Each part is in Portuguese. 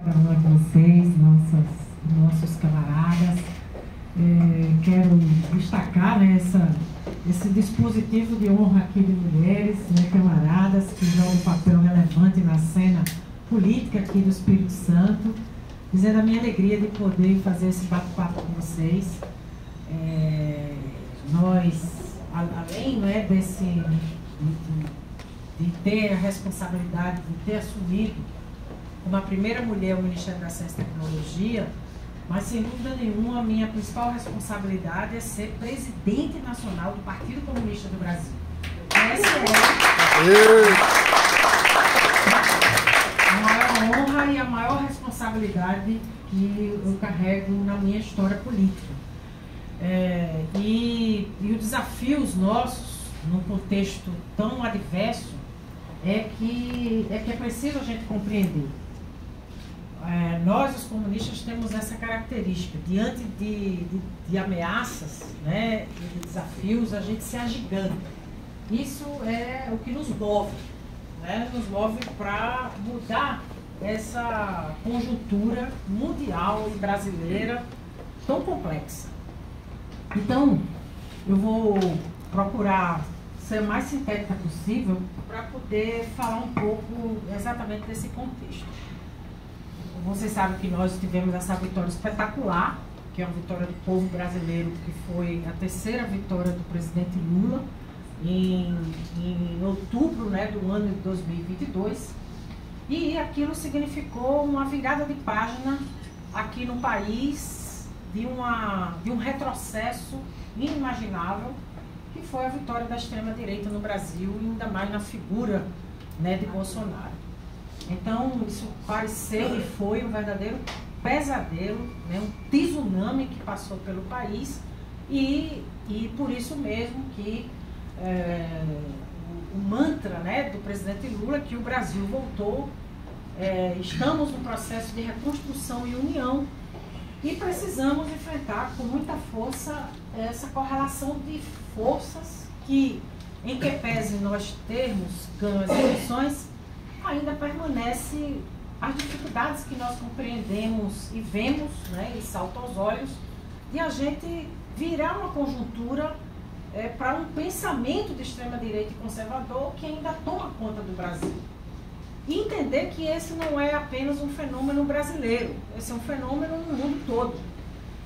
cada uma de vocês, nossos camaradas. Quero destacar, né, esse dispositivo de honra aqui de mulheres, né, camaradas, que jogam um papel relevante na cena política aqui do Espírito Santo, dizendo a minha alegria de poder fazer esse bate-papo com vocês. Nós, além, né, de ter a responsabilidade de ter assumido como a primeira mulher o Ministério da Ciência e Tecnologia, mas sem dúvida nenhuma a minha principal responsabilidade é ser presidente nacional do Partido Comunista do Brasil. Essa é a maior honra e a maior responsabilidade que eu carrego na minha história política. E os desafios nossos, num contexto tão adverso, é que é preciso a gente compreender. Nós, os comunistas, temos essa característica. Diante de ameaças, né, e de desafios, a gente se agiganta. Isso é o que nos move, né? Nos move para mudar essa conjuntura mundial e brasileira tão complexa. Então, eu vou procurar ser o mais sintética possível para poder falar um pouco exatamente desse contexto. Vocês sabem que nós tivemos essa vitória espetacular, que é uma vitória do povo brasileiro, que foi a terceira vitória do presidente Lula em outubro, né, do ano de 2022. E aquilo significou uma virada de página aqui no país, de um retrocesso inimaginável, que foi a vitória da extrema-direita no Brasil, e ainda mais na figura, né, de Bolsonaro. Então, isso pareceu e foi um verdadeiro pesadelo, né, um tsunami que passou pelo país, e por isso mesmo que o mantra, né, do presidente Lula, que o Brasil voltou, estamos no processo de reconstrução e união, e precisamos enfrentar com muita força essa correlação de forças que, em que pese nós termos ganho as eleições, ainda permanece as dificuldades que nós compreendemos e vemos, né, e saltam aos olhos, de a gente virar uma conjuntura para um pensamento de extrema-direita e conservador que ainda toma conta do Brasil. E entender que esse não é apenas um fenômeno brasileiro, esse é um fenômeno no mundo todo.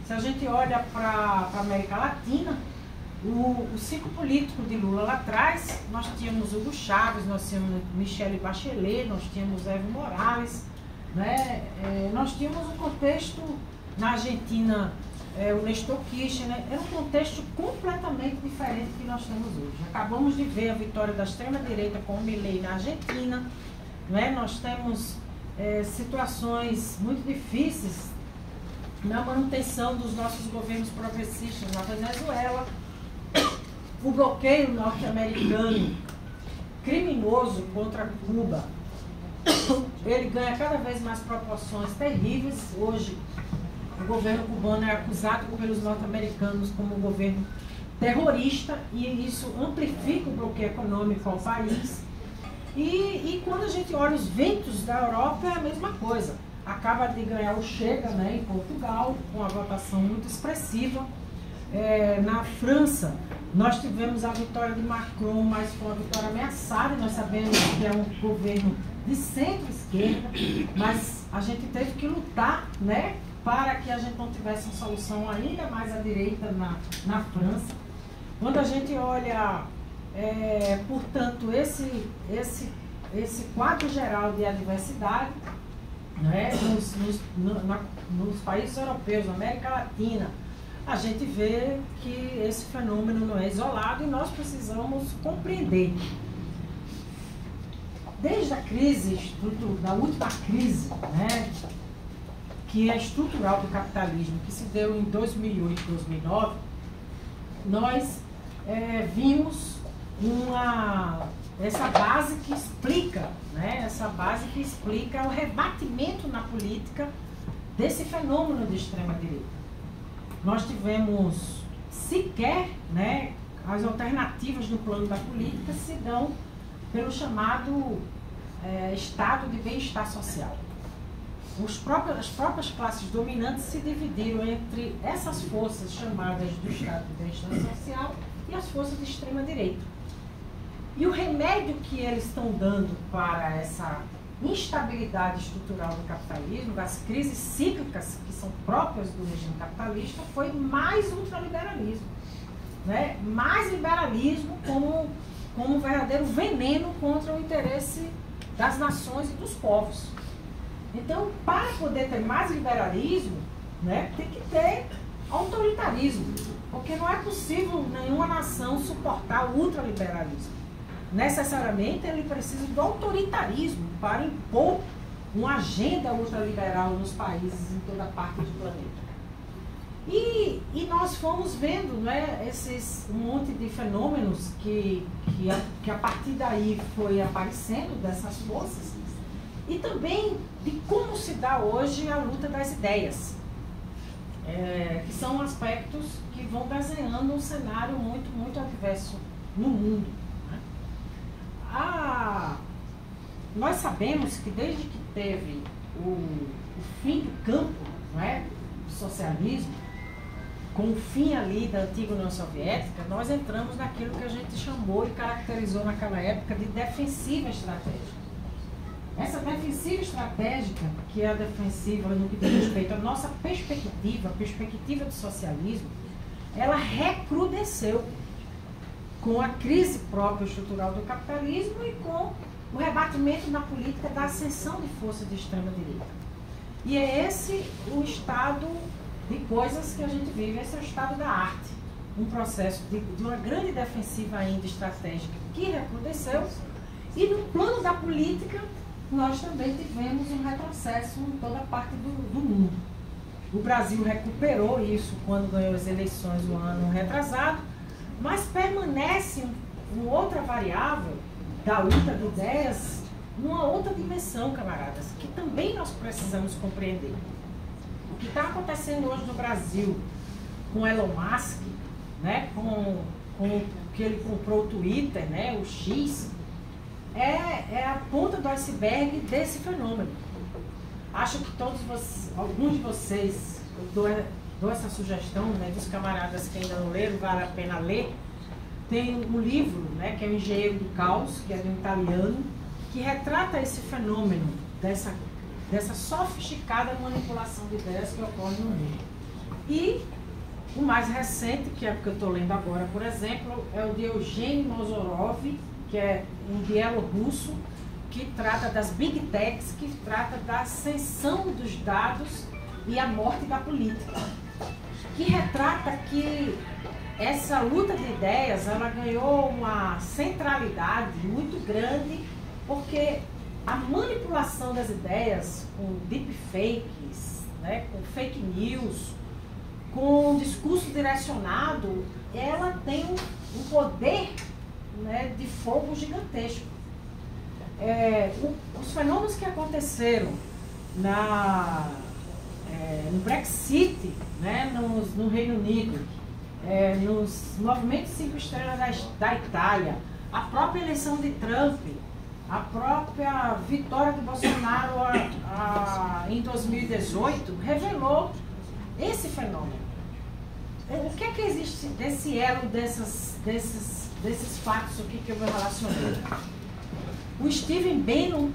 Se a gente olha para a América Latina, o ciclo político de Lula lá atrás, nós tínhamos Hugo Chávez, nós tínhamos Michelle Bachelet, nós tínhamos Evo Morales, né? Nós tínhamos um contexto na Argentina, o Néstor Kirchner, era um contexto completamente diferente do que nós temos hoje. Acabamos de ver a vitória da extrema-direita com o Milei na Argentina, né? Nós temos situações muito difíceis na manutenção dos nossos governos progressistas na Venezuela, o bloqueio norte-americano criminoso contra Cuba, ele ganha cada vez mais proporções terríveis. Hoje, o governo cubano é acusado pelos norte-americanos como um governo terrorista, e isso amplifica o bloqueio econômico ao país. E quando a gente olha os ventos da Europa, é a mesma coisa. Acaba de ganhar o Chega, né, em Portugal, com uma votação muito expressiva. Na França, nós tivemos a vitória de Macron, mas foi uma vitória ameaçada. Nós sabemos que é um governo de centro-esquerda, mas a gente teve que lutar, né, para que a gente não tivesse uma solução ainda mais à direita na França. Quando a gente olha, portanto, esse quadro geral de adversidade, né, nos países europeus, na América Latina, a gente vê que esse fenômeno não é isolado e nós precisamos compreender. Desde a crise, da última crise, né, que é estrutural do capitalismo, que se deu em 2008 e 2009, nós vimos essa base que explica, né, o rebatimento na política desse fenômeno de extrema-direita. Nós tivemos sequer, né, as alternativas no plano da política se dão pelo chamado estado de bem-estar social. as próprias classes dominantes se dividiram entre essas forças chamadas do Estado de Bem-Estar Social e as forças de extrema-direita. E o remédio que eles estão dando para essa instabilidade estrutural do capitalismo, das crises cíclicas que são próprias do regime capitalista, foi mais ultraliberalismo, né? Mais liberalismo como um verdadeiro veneno contra o interesse das nações e dos povos. Então, para poder ter mais liberalismo, né, tem que ter autoritarismo, porque não é possível nenhuma nação suportar o ultraliberalismo. Necessariamente ele precisa do autoritarismo para impor uma agenda ultraliberal nos países em toda parte do planeta. E nós fomos vendo, né, um monte de fenômenos que a partir daí foi aparecendo dessas forças, e também de como se dá hoje a luta das ideias, que são aspectos que vão desenhando um cenário muito, muito adverso no mundo. Nós sabemos que desde que teve o fim do campo, né, do socialismo, com o fim ali da antiga União Soviética, nós entramos naquilo que a gente chamou e caracterizou naquela época de defensiva estratégica. Essa defensiva estratégica, que é a defensiva no que diz respeito à nossa perspectiva, a perspectiva do socialismo, ela recrudesceu com a crise própria estrutural do capitalismo e com o rebatimento na política da ascensão de forças de extrema-direita. E é esse o estado de coisas que a gente vive, esse é o estado da arte. Um processo de uma grande defensiva ainda estratégica que recrudesceu, e no plano da política nós também tivemos um retrocesso em toda parte do mundo. O Brasil recuperou isso quando ganhou as eleições no ano retrasado, mas permanece uma outra variável da luta de ideias numa outra dimensão, camaradas, que também nós precisamos compreender. O que está acontecendo hoje no Brasil com Elon Musk, né, com que ele comprou o Twitter, né, o X, é a ponta do iceberg desse fenômeno. Acho que alguns de vocês, eu dou essa sugestão, né, dos camaradas que ainda não leram, vale a pena ler. Tem um livro, né, que é o Engenheiro do Caos, que é de um italiano, que retrata esse fenômeno dessa sofisticada manipulação de ideias que ocorre no mundo. E o mais recente, que é o que eu estou lendo agora, por exemplo, é o de Eugênio Mozorov, que é um bielorrusso, que trata das Big Techs, que trata da ascensão dos dados e a morte da política. Que retrata que essa luta de ideias, ela ganhou uma centralidade muito grande, porque a manipulação das ideias com deepfakes, né, com fake news, com discurso direcionado, ela tem um poder, né, de fogo gigantesco. Os fenômenos que aconteceram no Brexit, né, no Reino Unido, nos movimentos 5 estrelas da Itália, a própria eleição de Trump, a própria vitória de Bolsonaro em 2018, revelou esse fenômeno. O que é que existe desse elo, desses fatos aqui que eu vou relacionar? O Steven Bannon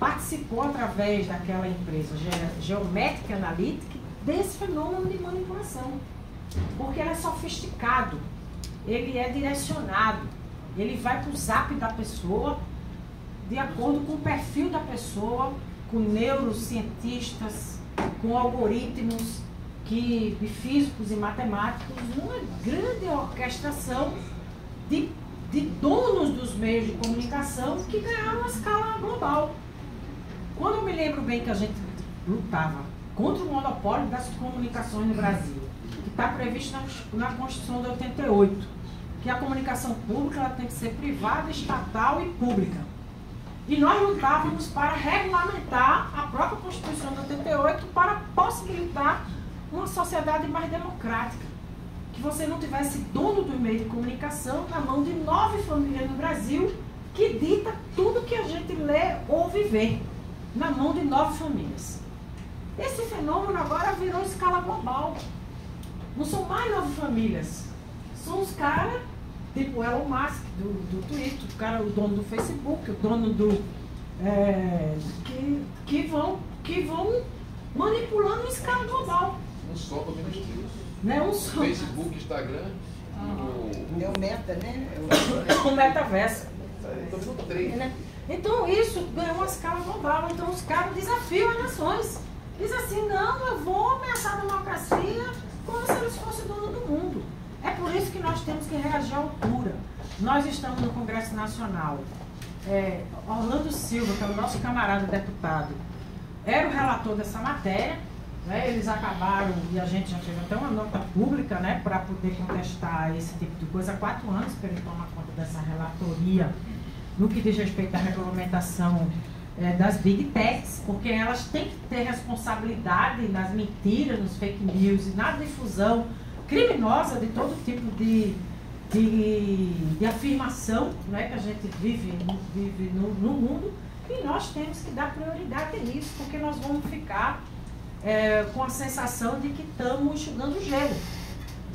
participou através daquela empresa Geometric Analytics desse fenômeno de manipulação, porque ele é sofisticado, ele é direcionado, ele vai para o zap da pessoa de acordo com o perfil da pessoa, com neurocientistas, com algoritmos de físicos e matemáticos, numa grande orquestração de donos dos meios de comunicação que ganharam a escala global. Quando eu me lembro bem que a gente lutava contra o monopólio das comunicações no Brasil, que está previsto na Constituição de 88, que a comunicação pública ela tem que ser privada, estatal e pública. E nós lutávamos para regulamentar a própria Constituição de 88 para possibilitar uma sociedade mais democrática, que você não tivesse dono do meio de comunicação na mão de 9 famílias no Brasil, que dita tudo que a gente lê ou viver, na mão de 9 famílias. Esse fenômeno agora virou escala global. Não são mais 9 famílias. São os caras, tipo o Elon Musk, do Twitter, o dono do Facebook, o dono do... que vão manipulando em escala global. Um só domina os três. Né? Um só. Facebook, Instagram, É o meta, né? O metaverso. domina três. Então isso ganhou uma escala global. Então os caras desafiam as nações. Diz assim, não, eu vou ameaçar a democracia como se eles fossem dono do mundo. É por isso que nós temos que reagir à altura. Nós estamos no Congresso Nacional. Orlando Silva, que é o nosso camarada deputado, era o relator dessa matéria. Né? Eles acabaram, e a gente já fez até uma nota pública, né, para poder contestar esse tipo de coisa há 4 anos, para ele tomar conta dessa relatoria no que diz respeito à regulamentação das Big Techs, porque elas têm que ter responsabilidade nas mentiras, nos fake news e na difusão criminosa de todo tipo de afirmação, né, que a gente vive no mundo, e nós temos que dar prioridade a isso, porque nós vamos ficar com a sensação de que estamos enxugando gelo.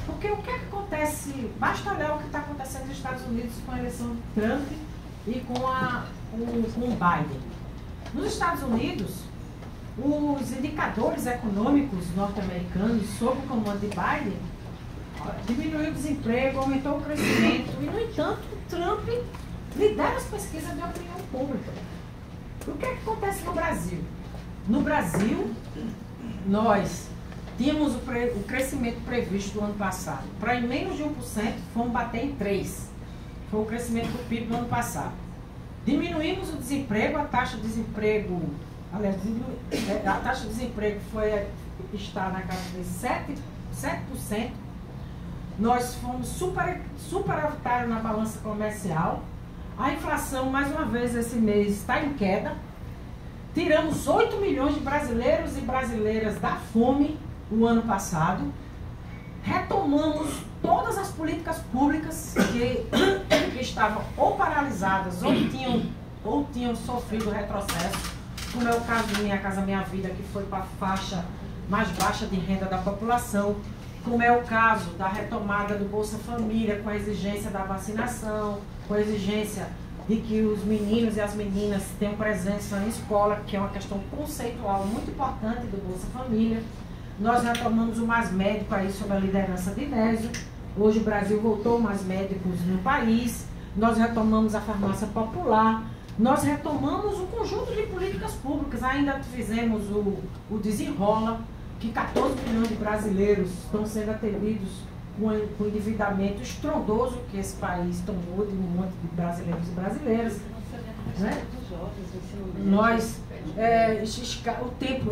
Porque o que acontece, basta olhar o que está acontecendo nos Estados Unidos com a eleição de Trump e com o Biden. Nos Estados Unidos, os indicadores econômicos norte-americanos, sob o comando de Biden, diminuiu o desemprego, aumentou o crescimento, e, no entanto, o Trump lidera as pesquisas de opinião pública. O que acontece no Brasil? No Brasil, nós tínhamos o crescimento previsto do ano passado. Para em menos de 1%, fomos bater em 3%. Foi o crescimento do PIB do ano passado. Diminuímos o desemprego, a taxa de desemprego, aliás, a taxa de desemprego está na casa de 7%. Nós fomos superavitários na balança comercial. A inflação, mais uma vez, esse mês está em queda. Tiramos 8 milhões de brasileiros e brasileiras da fome o ano passado. Retomamos todas as políticas públicas que estavam ou paralisadas ou tinham sofrido retrocesso, como é o caso de Minha Casa Minha Vida, que foi para a faixa mais baixa de renda da população, como é o caso da retomada do Bolsa Família, com a exigência da vacinação, com a exigência de que os meninos e as meninas tenham presença em escola, que é uma questão conceitual muito importante do Bolsa Família. Nós retomamos o Mais Médico aí sob a liderança de Inésio. Hoje o Brasil voltou mais médicos no país. Nós retomamos a farmácia popular. Nós retomamos um conjunto de políticas públicas. Ainda fizemos o Desenrola, que 14 milhões de brasileiros estão sendo atendidos com o endividamento estrondoso que esse país tomou de um monte de brasileiros e brasileiras. Né? Nós,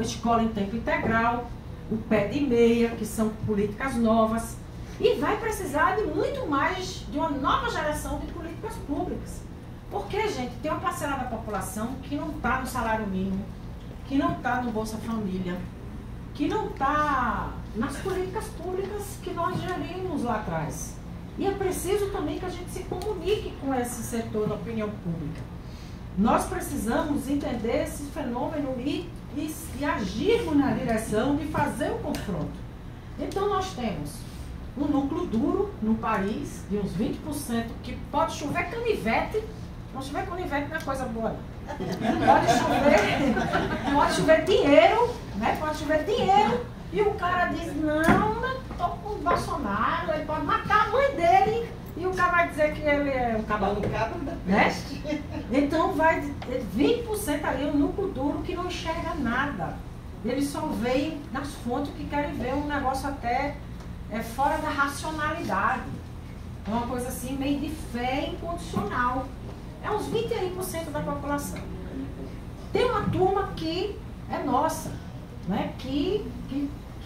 escola em tempo integral, o pé de meia, que são políticas novas, e vai precisar de muito mais, de uma nova geração de políticas públicas. Porque, gente, tem uma parcela da população que não está no salário mínimo, que não está no Bolsa Família, que não está nas políticas públicas que nós gerimos lá atrás. E é preciso também que a gente se comunique com esse setor da opinião pública. Nós precisamos entender esse fenômeno e agirmos na direção de fazer o confronto. Então nós temos um núcleo duro no país, de uns 20%, que pode chover canivete. Não chover canivete não é coisa boa. Pode chover dinheiro, né? Pode chover dinheiro, e o cara diz, não, eu tô com o Bolsonaro, ele pode matar a mãe dele, e o cara vai dizer que ele é um cabalo, né? Então vai 20% ali, um núcleo duro que não enxerga nada. Eles só veem nas fontes que querem ver um negócio até fora da racionalidade. É uma coisa assim, meio de fé incondicional. É uns 21% da população. Tem uma turma que é nossa, né? que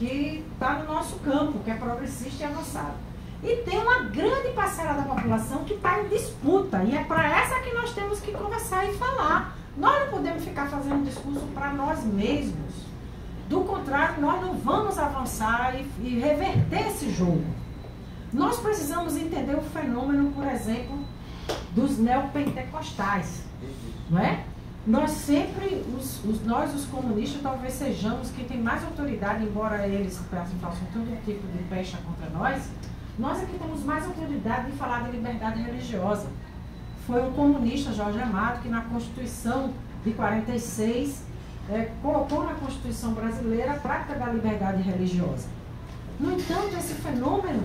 está no nosso campo, que é progressista e avançado. E tem uma grande parcela da população que está em disputa, e é para essa que nós temos que conversar e falar. Nós não podemos ficar fazendo discurso para nós mesmos. Do contrário, nós não vamos avançar e reverter esse jogo. Nós precisamos entender o fenômeno, por exemplo, dos neopentecostais, não é? nós sempre, nós os comunistas, talvez sejamos quem tem mais autoridade, embora eles façam todo tipo de pecha contra nós é que temos mais autoridade de falar de liberdade religiosa. Foi um comunista, Jorge Amado, que na Constituição de 46 colocou na Constituição brasileira a prática da liberdade religiosa. No entanto, esse fenômeno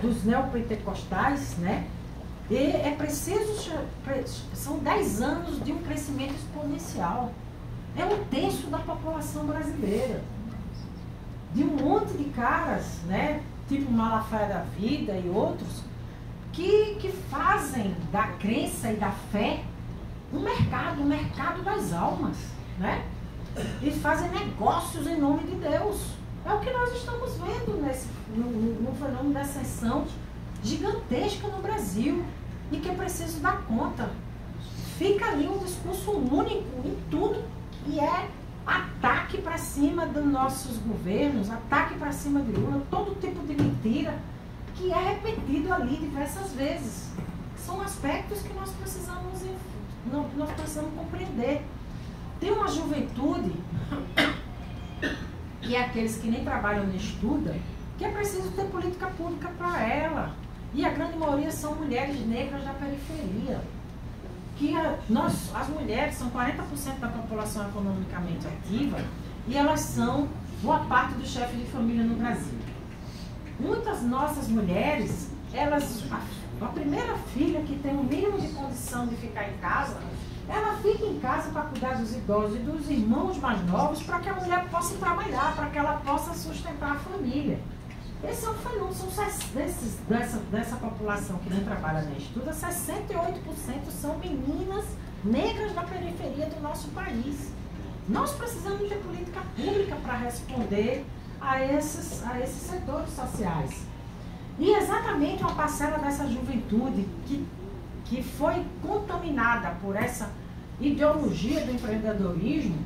dos neopentecostais, né? E é preciso, são 10 anos de um crescimento exponencial. É um terço da população brasileira. De um monte de caras, né? Tipo Malafaia da Vida e outros, que fazem da crença e da fé um mercado das almas, né? E fazem negócios em nome de Deus. É o que nós estamos vendo no fenômeno da ascensão gigantesca no Brasil e que é preciso dar conta. Fica ali um discurso único em tudo e é ataque para cima dos nossos governos, ataque para cima de Lula, todo tipo de mentira que é repetido ali diversas vezes. São aspectos que nós precisamos compreender. Tem uma juventude, e é aqueles que nem trabalham nem estudam, que é preciso ter política pública para ela. E a grande maioria são mulheres negras da periferia. As mulheres são 40% da população economicamente ativa e elas são boa parte do chefe de família no Brasil. Muitas nossas mulheres, a primeira filha que tem o mínimo de condição de ficar em casa, ela fica em casa para cuidar dos idosos e dos irmãos mais novos para que a mulher possa trabalhar, para que ela possa sustentar a família. Esse é um fenômeno, dessa população que não trabalha nem estuda, 68% são meninas negras da periferia do nosso país. Nós precisamos de política pública para responder a esses setores sociais. E exatamente uma parcela dessa juventude que foi contaminada por essa ideologia do empreendedorismo,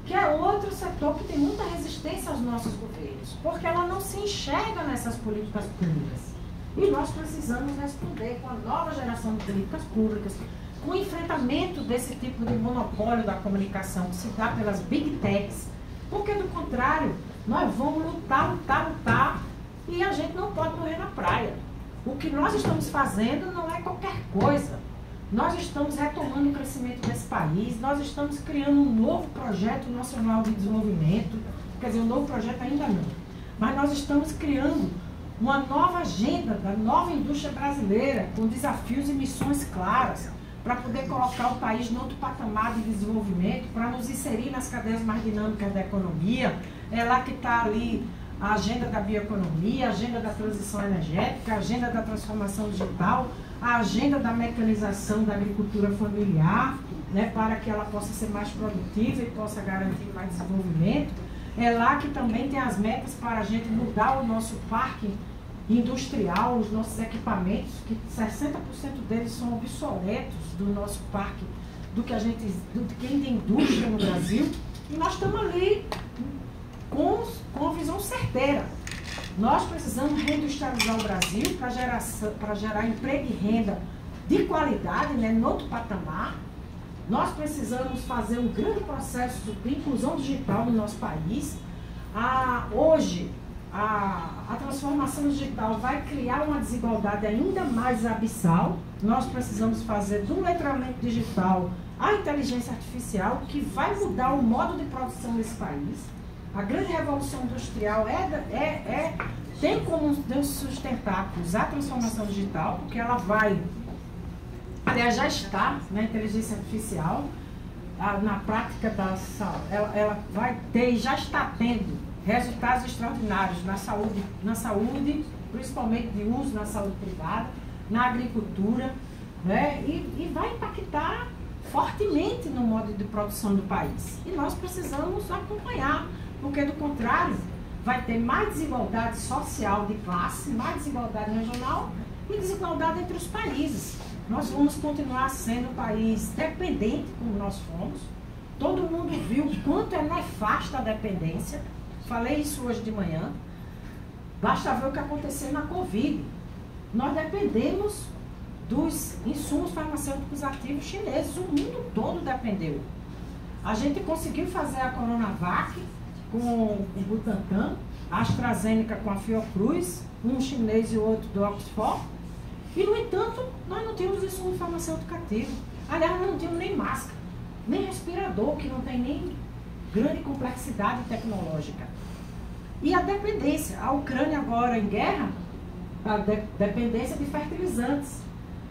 que é outro setor que tem muita resistência aos nossos governos, porque ela não se enxerga nessas políticas públicas. E nós precisamos responder com a nova geração de políticas públicas, com o enfrentamento desse tipo de monopólio da comunicação que se dá pelas big techs, porque do contrário, nós vamos lutar, e a gente não pode morrer na praia. O que nós estamos fazendo não é qualquer coisa. Nós estamos retomando o crescimento desse país, nós estamos criando um novo projeto nacional de desenvolvimento, quer dizer, um novo projeto ainda não, mas nós estamos criando uma nova agenda da nova indústria brasileira, com desafios e missões claras, para poder colocar o país em outro patamar de desenvolvimento, para nos inserir nas cadeias mais dinâmicas da economia. É lá que está ali a agenda da bioeconomia, a agenda da transição energética, a agenda da transformação digital, a agenda da mecanização da agricultura familiar, né, para que ela possa ser mais produtiva e possa garantir mais desenvolvimento. É lá que também tem as metas para a gente mudar o nosso parque industrial, os nossos equipamentos, que 60% deles são obsoletos do nosso parque, do que quem tem indústria no Brasil. E nós estamos ali com visão certeira. Nós precisamos reindustrializar o Brasil para gerar emprego e renda de qualidade, né, em outro patamar. Nós precisamos fazer um grande processo de inclusão digital no nosso país. Hoje, a transformação digital vai criar uma desigualdade ainda mais abissal. Nós precisamos fazer do letramento digital a inteligência artificial, que vai mudar o modo de produção desse país. A grande revolução industrial tem como sustentar, usar a transformação digital, porque ela vai, aliás, já está na inteligência artificial, na prática ela vai ter e já está tendo resultados extraordinários na saúde, principalmente de uso na saúde privada, na agricultura, né, e vai impactar fortemente no modo de produção do país. E nós precisamos acompanhar, porque do contrário, vai ter mais desigualdade social de classe, mais desigualdade regional e desigualdade entre os países. Nós vamos continuar sendo um país dependente, como nós fomos. Todo mundo viu o quanto é nefasta a dependência. Falei isso hoje de manhã. Basta ver o que aconteceu na Covid. Nós dependemos dos insumos farmacêuticos ativos chineses. O mundo todo dependeu. A gente conseguiu fazer a Coronavac com o Butantan, a AstraZeneca com a Fiocruz, um chinês e o outro do Oxford. E, no entanto, nós não tínhamos insumo farmacêutico ativo. Aliás, nós não tínhamos nem máscara, nem respirador, que não tem nem grande complexidade tecnológica. E a dependência. A Ucrânia agora em guerra, a dependência de fertilizantes,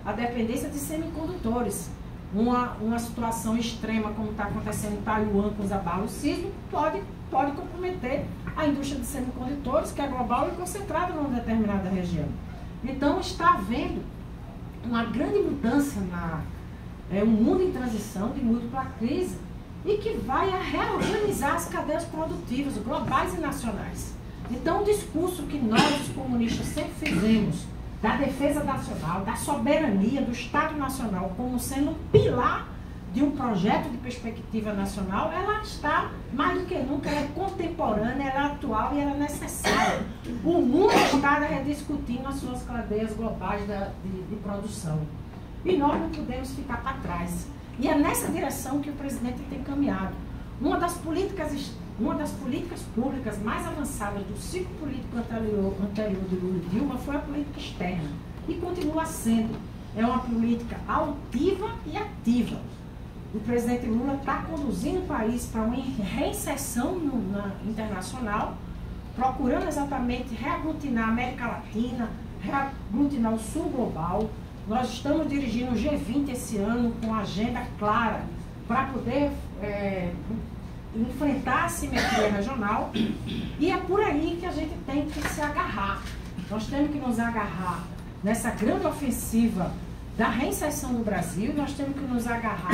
a dependência de semicondutores. Uma situação extrema, como está acontecendo em Taiwan com os abalos sísmicos, pode comprometer a indústria de semicondutores, que é global e concentrada numa determinada região. Então, está havendo uma grande mudança, um mundo em transição, de múltipla crise, e que vai reorganizar as cadeias produtivas, globais e nacionais. Então, o discurso que nós, os comunistas, sempre fizemos, da defesa nacional, da soberania do Estado Nacional como sendo um pilar de um projeto de perspectiva nacional, ela está, mais do que nunca, ela é contemporânea, ela é atual e ela é necessária. O mundo está rediscutindo as suas cadeias globais de produção. E nós não podemos ficar para trás. E é nessa direção que o presidente tem caminhado. Uma das políticas públicas mais avançadas do ciclo político anterior de Lula e Dilma foi a política externa. E continua sendo. É uma política altiva e ativa. O presidente Lula está conduzindo o país para uma reinserção internacional, procurando exatamente reaglutinar a América Latina, reaglutinar o Sul global. Nós estamos dirigindo o G20 esse ano com uma agenda clara para poder enfrentar a assimetria regional, e é por aí que a gente tem que se agarrar. Nós temos que nos agarrar nessa grande ofensiva da reinserção do Brasil, nós temos que nos agarrar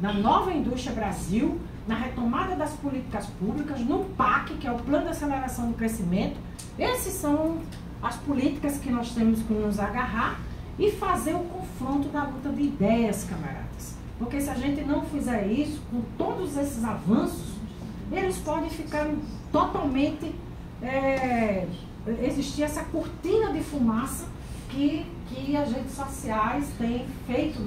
na nova indústria Brasil, na retomada das políticas públicas, no PAC, que é o Plano de Aceleração do Crescimento. Essas são as políticas que nós temos que nos agarrar e fazer o confronto da luta de ideias, camaradas. Porque se a gente não fizer isso, com todos esses avanços, eles podem ficar totalmente... existir essa cortina de fumaça que as redes sociais têm feito,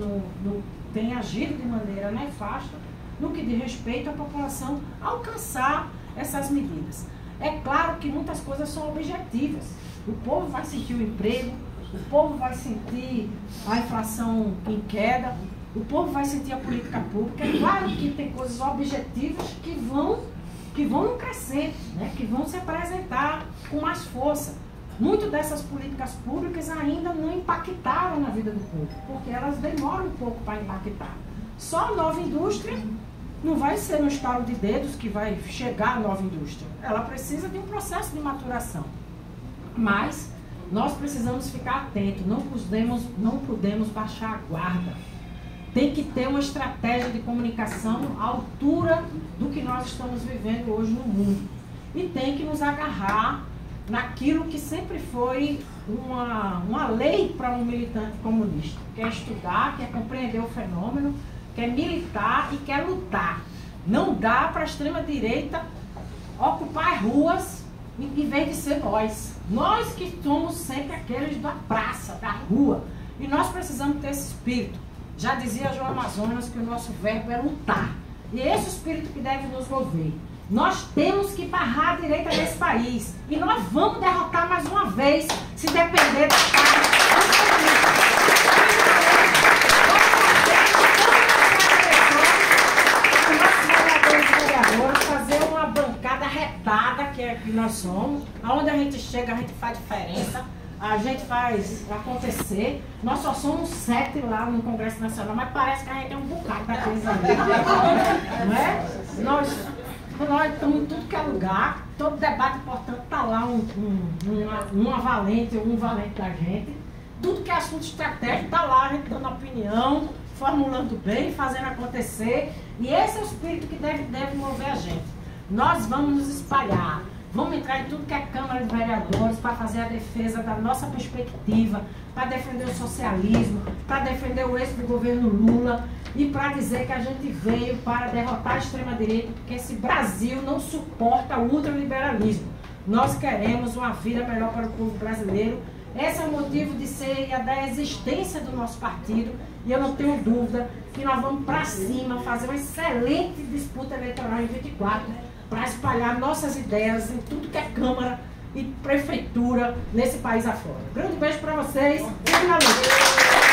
têm agido de maneira nefasta no que diz respeito à população alcançar essas medidas. É claro que muitas coisas são objetivas. O povo vai sentir o emprego, o povo vai sentir a inflação em queda, o povo vai sentir a política pública. É claro que tem coisas objetivas que vão crescer, né? Que vão se apresentar com mais força. Muitas dessas políticas públicas ainda não impactaram na vida do povo, porque elas demoram um pouco para impactar. Só a nova indústria não vai ser no estalo de dedos que vai chegar a nova indústria. Ela precisa de um processo de maturação. Mas nós precisamos ficar atentos, não podemos baixar a guarda. Tem que ter uma estratégia de comunicação à altura do que nós estamos vivendo hoje no mundo. E tem que nos agarrar naquilo que sempre foi uma lei para um militante comunista, que é estudar, que é compreender o fenômeno, que é militar e quer lutar. Não dá para a extrema-direita ocupar ruas em vez de ser nós. Nós que somos sempre aqueles da praça, da rua. E nós precisamos ter esse espírito. Já dizia João Amazonas que o nosso verbo é lutar. E é esse espírito que deve nos mover. Nós temos que barrar a direita desse país. E nós vamos derrotar mais uma vez, se depender da fazer uma bancada retada, que é que nós somos. Aonde a gente chega, a gente faz diferença. A gente faz acontecer. Nós só somos 7 lá no Congresso Nacional, mas parece que a gente é um bocado daqueles ali. Não é? Nós estamos em tudo que é lugar. Todo debate importante está lá um valente da gente. Tudo que é assunto estratégico está lá, a gente dando opinião, formulando bem, fazendo acontecer. E esse é o espírito que deve mover a gente. Nós vamos nos espalhar. Vamos entrar em tudo que é Câmara de Vereadores para fazer a defesa da nossa perspectiva, para defender o socialismo, para defender o êxito do governo Lula e para dizer que a gente veio para derrotar a extrema-direita, porque esse Brasil não suporta o ultraliberalismo. Nós queremos uma vida melhor para o povo brasileiro Esse é o motivo de ser e da existência do nosso partido. E eu não tenho dúvida que nós vamos para cima, fazer uma excelente disputa eleitoral em 24, para espalhar nossas ideias em tudo que é Câmara e Prefeitura nesse país afora. Grande beijo para vocês e finalmente.